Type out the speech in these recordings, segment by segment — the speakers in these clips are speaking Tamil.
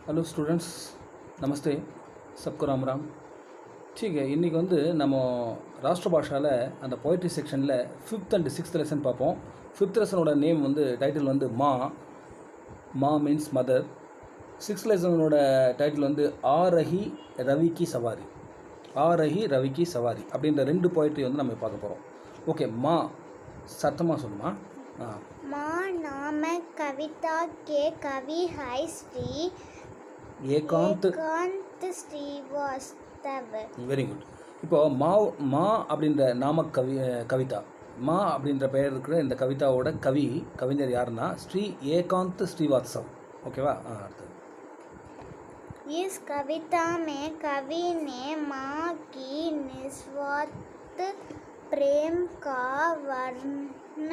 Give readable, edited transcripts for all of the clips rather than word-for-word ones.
हेलो स्टूडेंट्स, नमस्ते, सबको राम राम. ठीक है, இன்றைக்கி வந்து நம்ம ராஷ்டிரபாஷாவில் அந்த போய்ட்ரி செக்ஷனில் 5th and 6th லெசன் பார்ப்போம். 5th லெசனோட நேம் வந்து டைட்டில் வந்து மா மீன்ஸ் மதர். 6th லெசனோட டைட்டில் வந்து ஆ ரஹி ரவி கி சவாரி அப்படின்ற ரெண்டு போய்ட்ரி வந்து நம்ம பார்க்க போகிறோம். ஓகே, மா சத்தமாக சொல்லுமா. माँ नाम कविता के कवि है श्री ஏகாந்த் श्रीवास्तव. Very good. இப்போ மா அப்படின்ற கவிதா, மா அப்படின்ற பெயர் இருக்கிற இந்த கவிதாவோட கவிஞர் யாருன்னா ஸ்ரீ ஏகாந்த் ஸ்ரீவாத்சவ். ஓகேவா? அடுத்தது. इस कविता में कवि ने माँ की निस्वार्थ प्रेम का वर्णन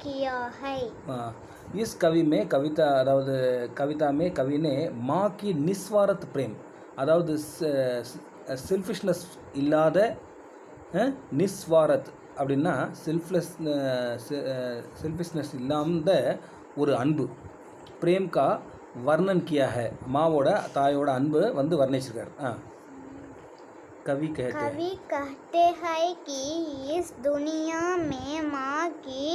किया है. इस कवि में कविता அதாவது கவிதா में कवि ने माँ की निस्वार्थ प्रेम அதாவது செல்ஃபிஷ்னஸ் இல்லாத நிஸ்வாரத் அப்படின்னா செல்ஃபிஷ்னஸ் இல்லாத ஒரு அன்பு பிரேம் கா வர்ணன் கியா है. மாவோட தாயோட அன்பு வந்து வர்ணிச்சிருக்கார். कवि कहते हैं कि इस दुनिया में माँ की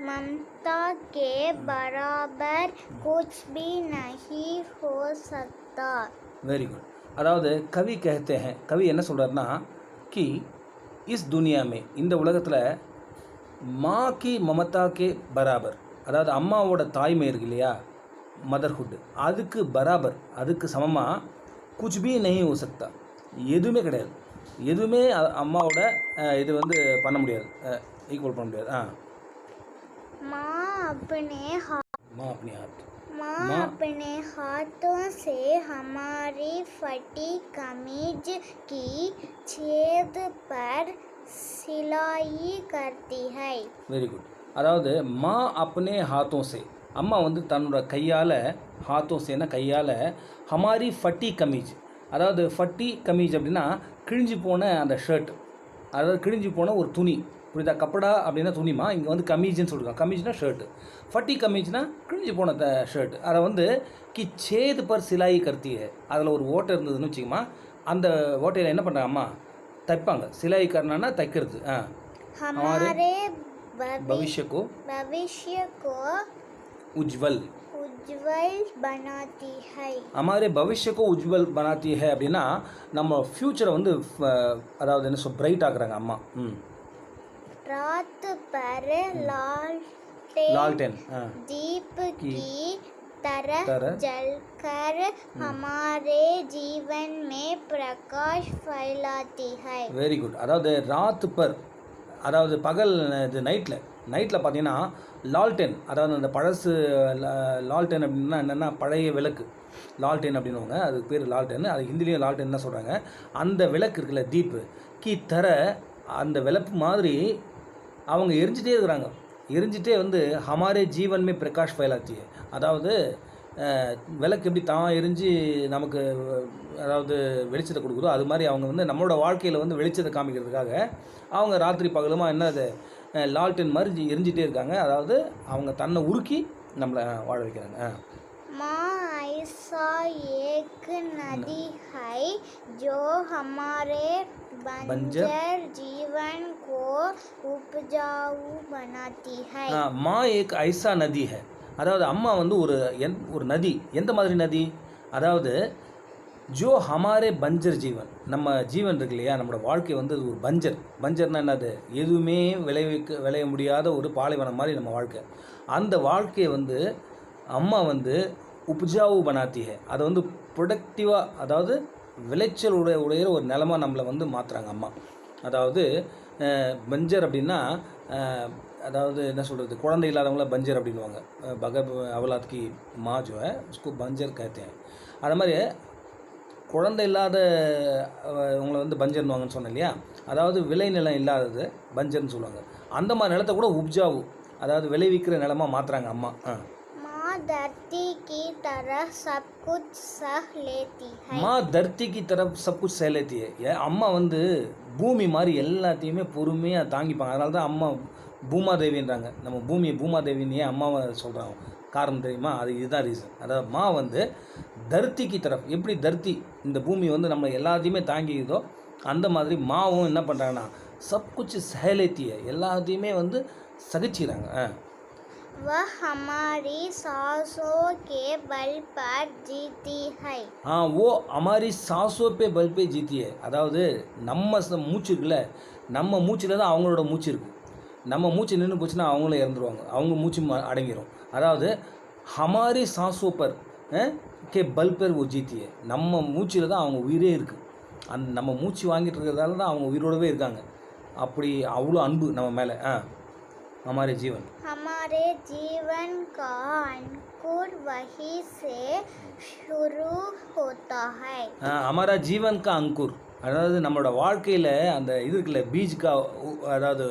ममता के बराबर कुछ भी नहीं हो सकता. Very good. அதாவது கவி कहते हैं, கவி என்ன சொல்கிறாருன்னா कि इस दुनिया में இந்த உலகத்தில் माँ की ममता के बराबर அதாவது அம்மாவோட தாய்மை இருக்கு இல்லையா, மதர்ஹுட், அதுக்கு பராபர் அதுக்கு சமமாக कुछ भी नहीं हो सकता, எதுவுமே கிடையாது. எதுவுமே அம்மாவோட இது வந்து பண்ண முடியாது, ஈக்குவல் பண்ண முடியாது. माँ अपने हाथों से हमारी फटी कमीज की छेद पर सिलाई करती है. Very good. அதாவது மா अपने हाथों से, அம்மா வந்து தன்னோட கையால், ஹாத்தோம் சேனா கையால், ஹமாரி ஃபட்டி கமீஜ், அதாவது ஃபட்டி கமீஜ் அப்படின்னா கிழிஞ்சு போன அந்த ஷர்ட், அதாவது கிழிஞ்சு போன ஒரு துணி, புரியுதா? கப்படா அப்படின்னா துணிமா, இங்கே வந்து கமீஜ்னு சொல்லியிருக்காங்க. கமீஜ்னா ஷர்ட்டு, ஃபட்டி கமீஜ்னா கிழிஞ்சு போன ஷர்ட். அதை வந்து சேது பர் சிலாயி கர்த்தியே, அதில் ஒரு ஓட்டை இருந்ததுன்னு வச்சுக்கோமா, அந்த ஓட்டையில் என்ன பண்ணுறாங்க அம்மா, தைப்பாங்க. சிலாயி கர்னானா தைக்கிறது. हमारे भविष्य को उज्जवल बनाती है. हमारे भविष्य को उज्जवल बनाती है அப்படின்னா நம்ம ஃபியூச்சரை வந்து அதாவது என்ன பிரைட் ஆக்குறாங்க அம்மா. रात पर लालटेन दीप की तरह जलकर हमारे जीवन में प्रकाश फैलाती है. Very good. அதாவது ராத் பர் அதாவது பகல், இது நைட்டில் பார்த்தீங்கன்னா லால்டென், அதாவது அந்த பழசு லால்டென் அப்படின்னா என்னென்னா பழைய விளக்கு, லால்டென் அப்படின்னுவாங்க, அதுக்கு பேர் லால்டென். அது ஹிந்திலையும் லால்டென் தான் சொல்கிறாங்க. அந்த விளக்கு இருக்குல்ல, தீப்பு கி தர, அந்த விளக்கு மாதிரி அவங்க எரிஞ்சிட்டே வந்து ஹமாரே ஜீவன்மே பிரகாஷ் ஃபைலாத்தியே, அதாவது விளக்கு எப்படி தான் எரிஞ்சு நமக்கு அதாவது வெளிச்சத்தை கொடுக்குதோ அது மாதிரி அவங்க வந்து நம்மளோட வாழ்க்கையில் வந்து வெளிச்சத்தை காமிக்கிறதுக்காக அவங்க ராத்திரி பகலுமா என்னது லால்டென் மாதிரி எரிஞ்சிட்டே இருக்காங்க. அதாவது அவங்க தன்னை உருக்கி நம்மளை வாழ வைக்கிறாங்க. माँ ऐसा एक नदी है जो हमारे बंजर जीवन को उपजाऊ बनाती है. माँ एक ऐसा नदी है, அதாவது அம்மா வந்து ஒரு நதி. எந்த மாதிரி நதி? அதாவது ஜோ ஹமாரே பஞ்சர் ஜீவன், நம்ம ஜீவன் இருக்கு இல்லையா, நம்மளோட வாழ்க்கை வந்து ஒரு பஞ்சர்னா என்னது, எதுவுமே விளைய முடியாத ஒரு பாலைவனம் மாதிரி நம்ம வாழ்க்கை. அந்த வாழ்க்கையை வந்து அம்மா வந்து உப்ஜாவு பனாத்தி ஹே, அதை வந்து ப்ரொடக்டிவாக, அதாவது விளைச்சல் உடைய ஒரு நிலமா நம்மளை வந்து மாற்றுறாங்க அம்மா. அதாவது பஞ்சர் அப்படின்னா அதாவது என்ன சொல்கிறது, குழந்தை இல்லாதவங்கள பஞ்சர் அப்படின்வாங்க. அவலாத் கி மா ஜோ ஹை உஸ்கோ பஞ்சர் कहते हैं. அது மாதிரி குழந்தை இல்லாத அவங்கள வந்து பஞ்சர்னுவாங்கன்னு சொன்னேன் இல்லையா, அதாவது விளைநிலம் இல்லாதது பஞ்சர்னு சொல்லுவாங்க. அந்த மாதிரி நிலத்தை கூட உப்ஜாவு, அதாவது விளைவிக்கிற நிலமாக மாற்றுறாங்க அம்மா. माँ धरती की तरह सब कुछ सह लेती है. माँ धरती की तरफ सब कुछ सह लेती है. அம்மா வந்து பூமி மாதிரி எல்லாத்தையுமே பொறுமையாக தாங்கிப்பாங்க. அதனால தான் அம்மா பூமாதேவின்றாங்க. நம்ம பூமாதேவின்னு ஏன் அம்மாவை சொல்கிறாங்க, காரணம் தெரியுமா? அது இதுதான் ரீசன். அதாவது மா வந்து தர்த்திக்கு தரப், எப்படி தர்த்தி இந்த பூமி வந்து நம்ம எல்லாத்தையுமே தாங்கிக்குதோ அந்த மாதிரி மாவும் என்ன பண்ணுறாங்கன்னா சப் குச் சஹலேத்திய எல்லாத்தையுமே வந்து சகிச்சுக்கிறாங்க. वह हमारी सांसों के बल पर जीती है. ஓ அமாரி சாசோ பே பல் பே ஜீத்திய, அதாவது நம்ம மூச்சு இருக்குல்ல, நம்ம மூச்சில் தான் அவங்களோட மூச்சு இருக்குது. நம்ம மூச்சு நின்று போச்சுன்னா அவங்களும் இறந்துருவாங்க, அவங்க மூச்சு அடங்கிடும். அதாவது ஹமாரி சாசோ பர் கே பல் பேர் ஓ ஜீத்திய, நம்ம மூச்சில் தான் அவங்க உயிரே இருக்குது. நம்ம மூச்சு வாங்கிட்டு இருக்கிறதால தான் அவங்க உயிரோடவே இருக்காங்க. அப்படி அவ்வளோ அன்பு நம்ம மேலே. हमारे जीवन हमारे जीवन का अंकुर वहीं से शुरू होता है. हमारा जीवन का अंकुर, அதாவது நம்மளோட வாழ்க்கையில் அந்த இது இருக்குல்ல பீஜ்கா, அதாவது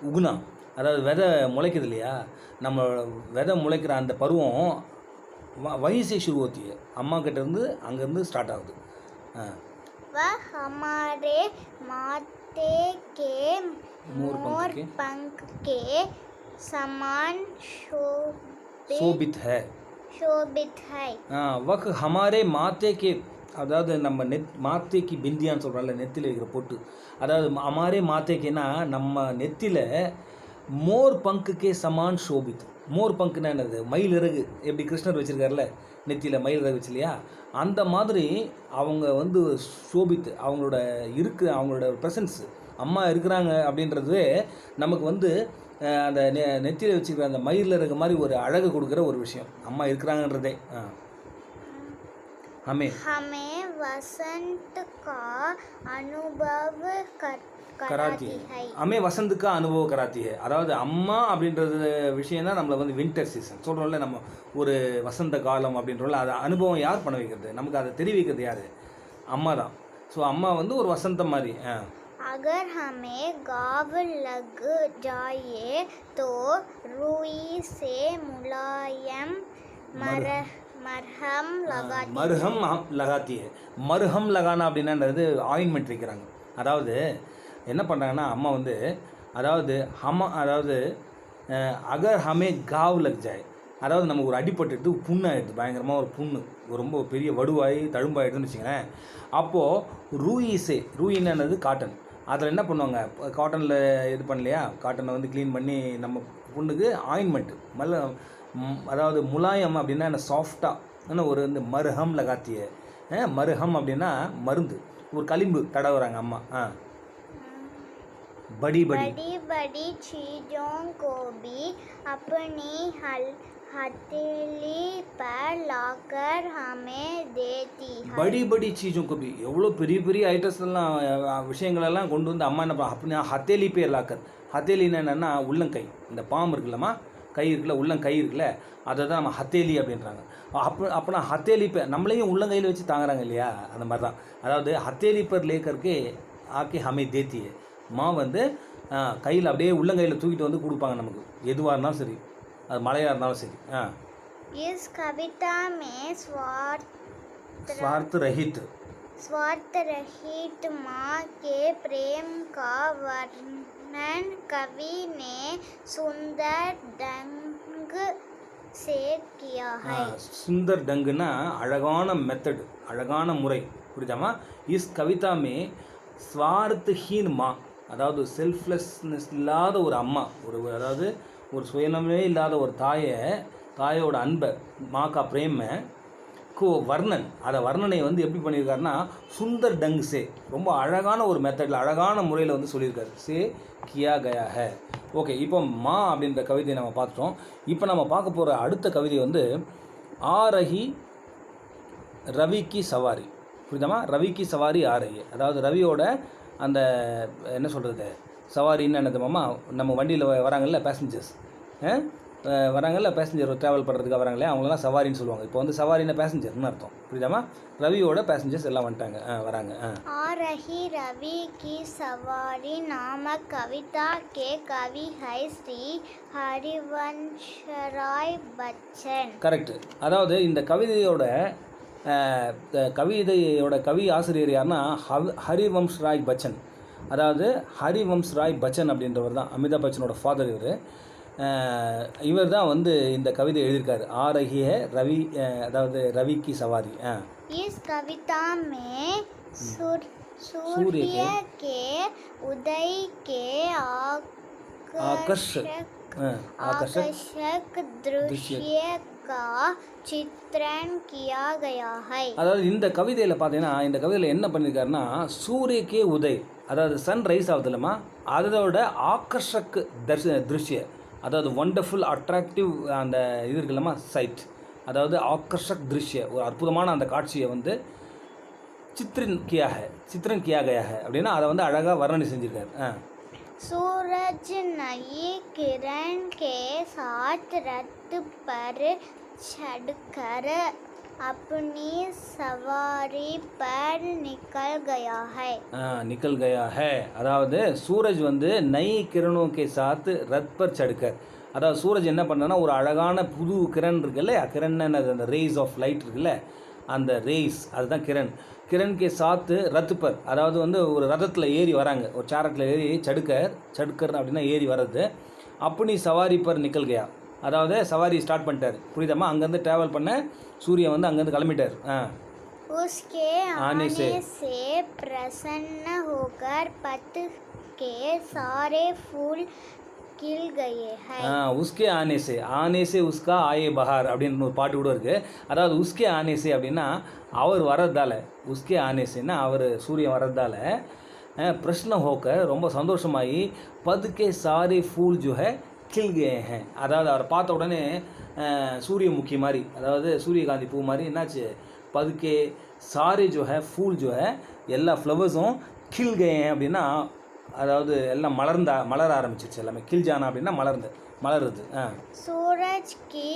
உகுனா, அதாவது விதை முளைக்குது இல்லையா, நம்ம விதை முளைக்கிற அந்த பருவம் வயசே शुरू होती है, அம்மா கிட்டேருந்து அங்கேருந்து ஸ்டார்ட் ஆகுது. वह हमारे माथे के मोर पंख के समान शोभित है. वह हमारे माथे के, அதாவது நம்ம மாத்தைக்கு பிந்தியான்னு சொல்கிறோம்ல, நெத்தியில் வைக்கிற பொட்டு, அதாவது அமாரே மாத்தைக்குன்னா நம்ம நெத்தியில் மோர் பங்குக்கே சமான் ஷோபித். மோர் பங்குன்னா என்னது? மயில் இறகு, எப்படி கிருஷ்ணர் வச்சுருக்காருல நெத்தியில் மயில் இறகு வச்சு இல்லையா, அந்த மாதிரி அவங்க வந்து ஷோபித், அவங்களோட ப்ரெசன்ஸ், அம்மா இருக்கிறாங்க அப்படின்றது நமக்கு வந்து அந்த நெத்தியில் வச்சுக்கிற அந்த மயிலில் இருக்க மாதிரி ஒரு அழகு கொடுக்குற ஒரு விஷயம் அம்மா இருக்கிறாங்கன்றதே. हमें वसंत का अनुभव कराती है. हमें वसंत का अनुभव कराती है, அதாவது அம்மா அப்படின்றது விஷயம் தான் நம்மளை வந்து வின்டர் சீசன் சொல்கிறோம்ல, நம்ம ஒரு வசந்த காலம் அப்படின்றோம்ல, அது அனுபவம் யார் பண்ண வைக்கிறது, நமக்கு அதை தெரிவிக்கிறது யார்? அம்மா தான். ஸோ அம்மா வந்து ஒரு வசந்தம் மாதிரி. अगर हमें गाव लग जाए तो रुई से मुलायम मरहम लगाती है. मरहम लगाना அப்படின்றது ஆயின்மெண்ட் வைக்கிறாங்க. அதாவது என்ன பண்ணுறாங்கன்னா அம்மா வந்து, அதாவது அகர் ஹமே காவ் லக் ஜாய், அதாவது நமக்கு ஒரு அடிப்பட்டு புண்ணாயிடுது, பயங்கரமாக ஒரு புண்ணு, ரொம்ப பெரிய வடுவாய் தழும்பாயிடுதுன்னு வச்சுங்களேன். அப்போது ரூயின்னது காட்டன், அதில் என்ன பண்ணுவாங்க, காட்டனில் இது பண்ணலையா, காட்டனை வந்து க்ளீன் பண்ணி நம்ம புண்ணுக்கு ஆயின்மெண்ட்டு அதாவது முலாயம் அப்படின்னா என்ன, சாஃப்டாக ஒரு வந்து மருஹம் லகாத்திய. மருஹம் அப்படின்னா மருந்து, ஒரு களிம்பு தடவுறாங்க அம்மா. बड़ी बड़ी चीज़ों को भी अपनी हथेली पर लाकर हमें देती है. बड़ी बड़ी चीज़ों को भी, எவ்வளோ பெரிய பெரிய ஐட்டம்ஸ் எல்லாம் விஷயங்களெல்லாம் கொண்டு வந்து அம்மா என்ன அப்படின்னா ஹத்தேலி பேர் லாக்கர். ஹத்தேலின்னு என்னென்னா உள்ளங்கை, இந்த பாம்பு இருக்குல்லம்மா, கை இருக்குல்ல, உள்ளங்கை இருக்குல்ல, அதை தான் நம்ம ஹத்தேலி அப்படின்றாங்க. அப்போனா ஹத்தேலி பேர் நம்மளையும் உள்ளங்கையில் வச்சு தாங்குறாங்க இல்லையா, அந்த மாதிரி தான். அதாவது ஹத்தேலி பேர் லேக்கருக்கு ஆக்கி ஹமே தேத்தி, மா வந்து கையில் அப்படியே உள்ளங்கையில் தூக்கிட்டு வந்து கொடுப்பாங்க நமக்கு, எதுவாக இருந்தாலும் சரி, அது மழையாக இருந்தாலும் சரி. इस कविता में स्वार्थ रहित माँ के प्रेम का वर्णन कवि ने सुंदर ढंग से किया है. सुंदर ढंगना அழகான மெத்தட், அழகான முறை, புரியுதாமா? இஸ் கவிதா மே ஸ்வார்த்தஹீன் மா, அதாவது செல்ஃப்லெஸ்னஸ் இல்லாத ஒரு அம்மா, அதாவது ஒரு சுயநமே இல்லாத ஒரு தாயோட அன்பை, மாக்கா பிரேம வர்ணன், அதை வர்ணனை வந்து எப்படி பண்ணியிருக்காருன்னா சுந்தர் டங் சே, ரொம்ப அழகான ஒரு மெத்தடில் அழகான முறையில் வந்து சொல்லியிருக்காரு. சே கியா கயா ஹே. ஓகே, இப்போ மா அப்படின்ற கவிதையை நம்ம பார்த்துட்டோம். இப்போ நம்ம பார்க்க போகிற அடுத்த கவிதை வந்து ஆரஹி ரவி கி சவாரி. புரியுதாமா? ரவி கி சவாரி ஆரஹி, அதாவது ரவியோட அந்த என்ன சொல்கிறது, சவாரின்னு என்னது மாமா, நம்ம வண்டியில் வராங்கல்ல பேசஞ்சர்ஸ், வராங்கல்ல பேசஞ்சர் ட்ராவல் பண்ணுறதுக்காக வராங்களே, அவங்களெல்லாம் சவாரின்னு சொல்லுவாங்க. இப்போ வந்து சவாரின்னா பேசஞ்சர்னு அர்த்தம், புரியுதாமா? ரவியோட பேசஞ்சர்ஸ் எல்லாம் வந்துட்டாங்க, வராங்க. ஆரஹி ரவி கி சவாரி நாமக் கவிதா கே கவி ஹை ஸ்ரீ ஹரிவன்ஷராய் பச்சன். கரெக்ட். அதாவது இந்த கவிதையோட கவி ஆசிரியர் யாருன்னா ஹரிவம்ஷ் ராய் பச்சன். அதாவது ஹரிவம்ஷ் ராய் பச்சன் அப்படின்றவர் தான் அமிதாப் பச்சனோட ஃபாதர். இவர் இவர் தான் வந்து இந்த கவிதை எழுதியிருக்காரு ஆ ரஹி ஹை ரவி அதாவது ரவி கி சவாரி इस कविता में सूर्य के उदय के आकर्षक दृश्य का चित्रण किया गया है. அதாவது இந்த கவிதையில் பார்த்தீங்கன்னா இந்த கவிதையில் என்ன பண்ணியிருக்காருன்னா சூரியக்கே உதய் அதாவது சன் ரைஸ் ஆகுது இல்லைம்மா அதோட ஆக்கர்ஷக் திருஷ்ய அதாவது ஒண்டர்ஃபுல் அட்ராக்டிவ் அந்த இது இருக்குல்லம்மா சைட் அதாவது ஆக்கர்ஷக் திருஷ்ய ஒரு அற்புதமான அந்த காட்சியை வந்து சித்திரன் கியா கயா है அப்படின்னா அதை வந்து அழகாக வர்ணனை செஞ்சுருக்காரு. सूरज नई किरण के साथ रथ पर चढ़कर अपनी सवारी पर निकल गया है அதாவது சூரஜ் வந்து நய் கிரணோ கே சாத் ரத் பர் சடுக்கர் அதாவது சூரஜ் என்ன பண்ணனா ஒரு அழகான புது கிரண் இருக்குல்ல கிரண் அந்த ரேஸ் ஆஃப் லைட் இருக்குல்ல அந்த ரேஸ் அதுதான் கிரண் கே சாத்து ரத்து பர் அதாவது வந்து ஒரு ரதத்தில் ஏறி வராங்க ஒரு சேரட்டில் ஏறி சடுக்கர் அப்படின்னா ஏறி வர்றது அப்படி சவாரி பர் நிக்கல் கயா அதாவது சவாரி ஸ்டார்ட் பண்ணிட்டார் புரியுதாம்மா அங்கேருந்து ட்ராவல் பண்ண சூரியன் வந்து அங்கேருந்து கிளம்பிட்டார். उसके आने से प्रसन्न होकर पथ के सारे फूल खिल गए हैं. उसके आने से उसका आए बहार அப்படின்னு ஒரு பாட்டு கூட இருக்குது. அதாவது உஸ்கே ஆனேசே அப்படின்னா அவர் வர்றதால உஸ்கே ஆனேசேன்னா அவர் சூரியன் வர்றதால பிரஷ்ன ஹோக்கர் ரொம்ப சந்தோஷமாகி பதுக்கே சாரே ஃபூல் ஜோ ஹே கில் கே ஹே அதாவது அவரை பார்த்த உடனே சூரியமுகி மாதிரி அதாவது சூரியகாந்தி பூ மாதிரி என்னாச்சு பதுக்கே சாரே ஜோ ஹே ஃபூல் ஜோ ஹே எல்லா ஃப்ளவர்ஸும் கில் கே அப்படின்னா அதாவது எல்லாம் மலர ஆரம்பிச்சிருச்சு எல்லாமே கில் ஜானா அப்படின்னா மலருது. सूरज की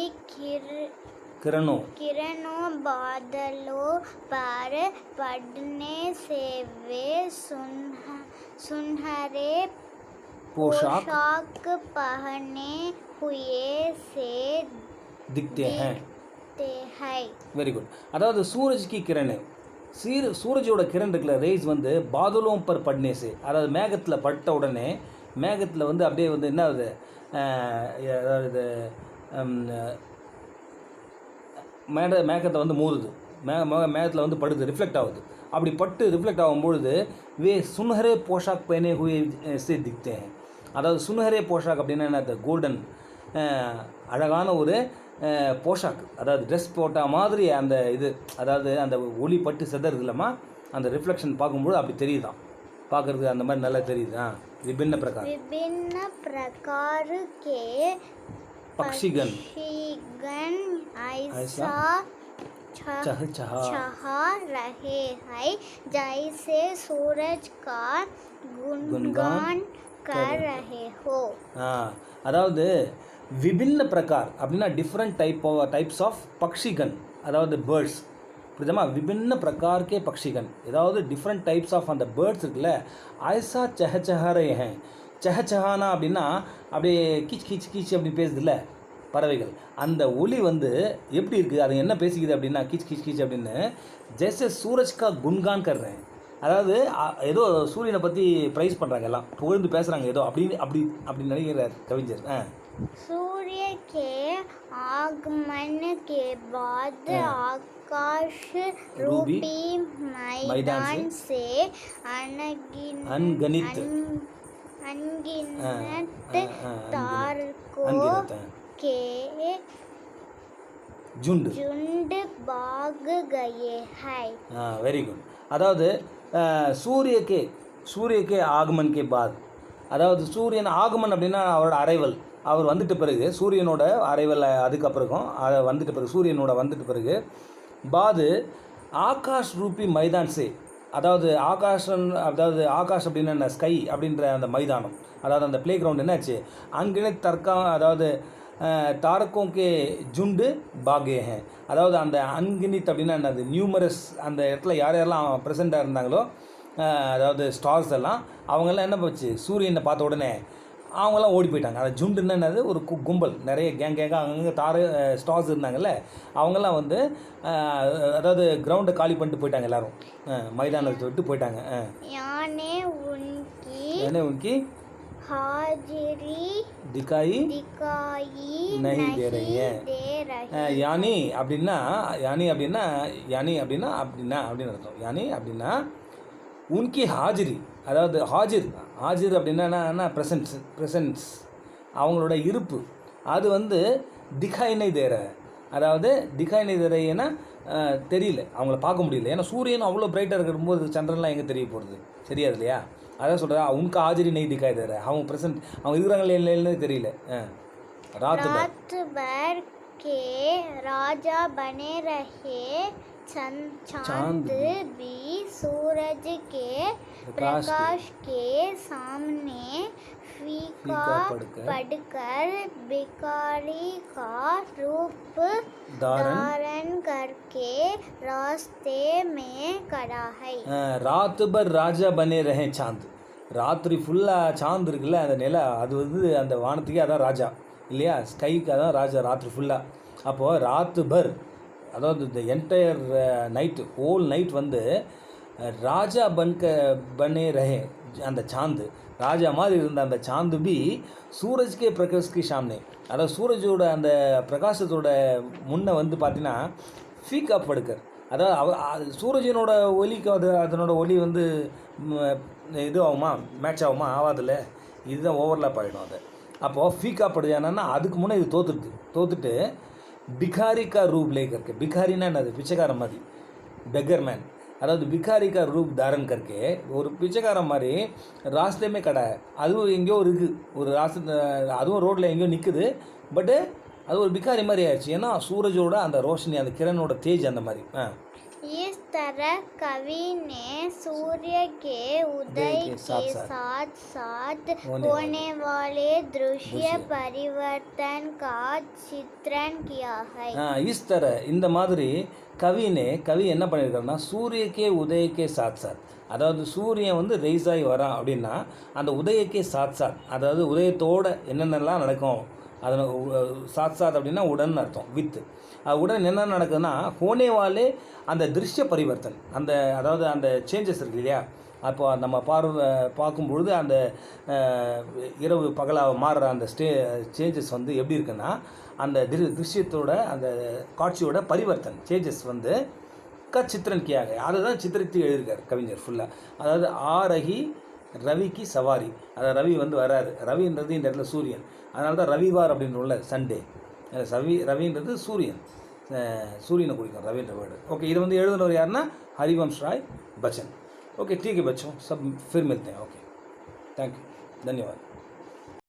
किरणों बादलों पर पड़ने से वे सुनहरे पोशाक पहने हुए से दिखते हैं. Very good. அதாவது சூரஜ் கி கிரண் சூரஜோட கிரண் இருக்குல்ல ரேஸ் வந்து பாதலோம் பர் பட்னேஸு அதாவது மேகத்தில் பட்ட உடனே மேகத்தில் வந்து அப்படியே வந்து என்ன ஆகுது அதாவது மேகத்தை வந்து மோதுது மேகத்தில் வந்து படுது ரிஃப்ளெக்ட் ஆகுது அப்படி பட்டு ரிஃப்ளெக்ட் ஆகும்பொழுது வே சுன்ஹரே போஷாக் பயனே ஹுயே சே திக்தே அதாவது சுன்ஹரே போஷாக் அப்படின்னா என்ன கோல்டன் அழகான ஒரு போஷாக் அதாவது ட்ரெஸ் போட்ட மாதிரி அந்த இது அதாவது அந்த ஒளி பட்டு செதறது இல்லைம்மா அந்த ரிஃப்ளெக்ஷன் பார்க்கும்போது அப்படி தெரியுதான் பார்க்குறதுக்கு அந்த மாதிரி நல்லா தெரியுது. विभिन्न प्रकार के पक्षीगण ऐसा चहा रहे हैं जैसे सूरज का गुणगान कर रहे हो. அதாவது விபின்ன பிரகார் அப்படின்னா டிஃப்ரெண்ட் டைப்ஸ் ஆஃப் பக்ஷிகன் அதாவது பேர்ட்ஸ் புரியுதாம்மா விபின்ன பிரகார் கே பக்ஷிகன் ஏதாவது டிஃப்ரெண்ட் டைப்ஸ் ஆஃப் அந்த பேர்ட்ஸ் இருக்குல்ல ஐசா சஹரே ஹேன் சஹானா அப்படின்னா அப்படியே கீச் அப்படி பேசுதுல்ல பறவைகள் அந்த ஒலி வந்து எப்படி இருக்குது அது என்ன பேசிக்குது அப்படின்னா கீச் அப்படின்னு ஜெய்சே சூரஜ் கா குன்கான் கர்றேன் அதாவது ஏதோ சூரியனை பற்றி ப்ரைஸ் பண்ணுறாங்க எல்லாம் புகழ்ந்து பேசுகிறாங்க ஏதோ அப்படி நினைக்கிறார் கவிஞர். सूर्य के आगमन के बाद आकाश रूपी मैदान से अनगिनत तारकों के झुंड भाग गए हैं. Very good. அதாவது சூரியக்கே ஆகமன் கே பாத் அதாவது சூரியன் ஆகமன் அப்படின்னா அவரோட அரைவல் அவர் வந்துட்ட பிறகு சூரியனோட அரைவல் அதுக்கப்புறம் அதை வந்துட்ட பிறகு சூரியனோட வந்துட்ட பிறகு பாது ஆகாஷ் ரூபி மைதான் சே அதாவது ஆகாஷ் அப்படின்னா என்ன ஸ்கை அப்படின்ற அந்த மைதானம் அதாவது அந்த ப்ளே கிரவுண்ட் என்னாச்சு அங்கே அதாவது தாரக்கோங்கே ஜுண்டு பாகே ஹே அதாவது அந்த அன்கினித் அப்படின்னா என்னது நியூமரஸ் அந்த இடத்துல யாரெல்லாம் ப்ரெசென்ட்டாக இருந்தாங்களோ அதாவது ஸ்டார்ஸ் எல்லாம் அவங்கெல்லாம் என்ன போச்சு சூரியனை பார்த்த உடனே அவங்கெல்லாம் ஓடி போயிட்டாங்க. அந்த ஜுண்டுன்னு என்னது ஒரு கும்பல் நிறைய கேங்காக அங்கங்கே ஸ்டார்ஸ் இருந்தாங்கல்ல அவங்கெல்லாம் வந்து அதாவது கிரவுண்டை காலி பண்ணிட்டு போயிட்டாங்க எல்லோரும் மைதானத்தை விட்டு போயிட்டாங்க. யானே உன்கி हाजिरी दिखाई दिखाई नहीं दे रही है दे रही யானி அப்படின்னா யானி அப்படின்னா யானி அப்படின்னா அப்படின்னா அப்படின்னு அர்த்தம் யானி அப்படின்னா உன்கி ஹாஜிரி அதாவது ஹாஜிர் அப்படின்னா என்ன ப்ரெசன்ஸ் அவங்களோட இருப்பு அது வந்து திகாயினை தேர அதாவது திகாயினை தேரைன்னா தெரியல அவங்கள பார்க்க முடியல ஏன்னா சூரியன் அவ்வளோ பிரைட்டாக இருக்கும்போது சந்திரன்லாம் எங்கே தெரிய போகிறது தெரியாது இல்லையா அதான் சொல்கிறேன் உனக்கு ஹாஜிரி நெய் திகாய் தேர அவங்க ப்ரெசன்ட் அவங்க இருக்கிறாங்களே இல்லைன்னு தெரியல रात भर के राजा बने रहे चांद भी सूरज के प्रकाश के सामने फीका पड़कर भिखारी का रूप धारण करके रास्ते में खड़ा है रात भर राजा बने रहे चांद ராத்திரி ஃபுல்லாக சாந்து இருக்குல்ல அந்த நிலா அது வந்து அந்த வானத்துக்கே அதான் ராஜா இல்லையா ஸ்கைக்கு அதான் ராஜா ராத்திரி ஃபுல்லாக அப்போது ராத்து பர் அதாவது இந்த என்டையர் நைட்டு ஹோல் நைட் வந்து ராஜா பனே ரஹே அந்த சாந்து ராஜா மாதிரி இருந்த அந்த சாந்து பி சூரஜ்கே பிரகாஷ்க்கு சாம்னே அதாவது சூரஜோட அந்த பிரகாசத்தோட முன்னை வந்து பார்த்தீங்கன்னா ஃபீக்கா படுக்கர் அதாவது சூரஜனோட ஒலிக்கு அதனோட ஒலி வந்து இது ஆகுமா மேட்ச் ஆகுமா ஆகாதில்ல இதுதான் ஓவர்லாப் ஆகிடும் அது அப்போது ஃபீக்கா படுதானா அதுக்கு முன்னே இது தோத்துட்டு பிகாரி கா ரூப் லேக்கருக்கு பிகாரின்னா என்னது பிச்சைக்காரன் மாதிரி பெக்கர் மேன் அதாவது பிகாரி கா ரூப் தாரன் கற்கே ஒரு பிச்சைக்காரன் மாதிரி ராஸ்தேமே கடை அதுவும் எங்கேயோ இருக்குது ஒரு அதுவும் ரோட்டில் எங்கேயோ நிற்குது பட்டு அது ஒரு பிகாரி மாதிரி ஆயிடுச்சு ஏன்னா சூரஜோட அந்த ரோஷனி அந்த கிரணோட தேஜ் அந்த மாதிரி इस तरह कवि ने सूर्य के उदय के साथ साथ होने वाले दृश्य परिवर्तन का चित्रण किया है इस तरह இந்த மாதிரி கவி என்ன பண்ணியிருக்காருன்னா சூரியக்கே உதயக்கே சாத் அதாவது சூரியன் வந்து ரைஸ் ஆகி வரான் அப்படின்னா அந்த உதயக்கே சாத் அதாவது உதயத்தோட என்னென்னலாம் நடக்கும் அதனை சாத் அப்படின்னா உடன் அர்த்தம் வித்து உடன் என்ன நடக்குதுன்னா ஹோனேவாலே அந்த திருஷ்ய பரிவர்த்தன் அந்த அதாவது அந்த சேஞ்சஸ் இருக்கு இல்லையா அப்போ நம்ம பார்க்கும்பொழுது அந்த இரவு பகலாக மாறுற அந்த சேஞ்சஸ் வந்து எப்படி இருக்குன்னா அந்த திருஷ்யத்தோட அந்த காட்சியோட பரிவர்த்தன் சேஞ்சஸ் வந்து சித்திரன் கியாக அதை தான் சித்திரித்து எழுதியிருக்கார் கவிஞர் ஃபுல்லாக அதாவது ஆரகி ரவிக்கு சவாரி அதாவது ரவி வந்து வராரு ரவின்றது இந்த இடத்துல சூரியன் அதனால தான் ரவிவார் அப்படின்னு உள்ள சண்டே ரவின்றது சூரியனை குறிக்கும் ரவின்ற வேர்டு ஓகே இது வந்து எழுதுனவர் யாருன்னா ஹரிவம்ஷ் ராய் பச்சன் ओके ठीक है बच्चों सब फिर मिलते हैं ओके थैंक यू धन्यवाद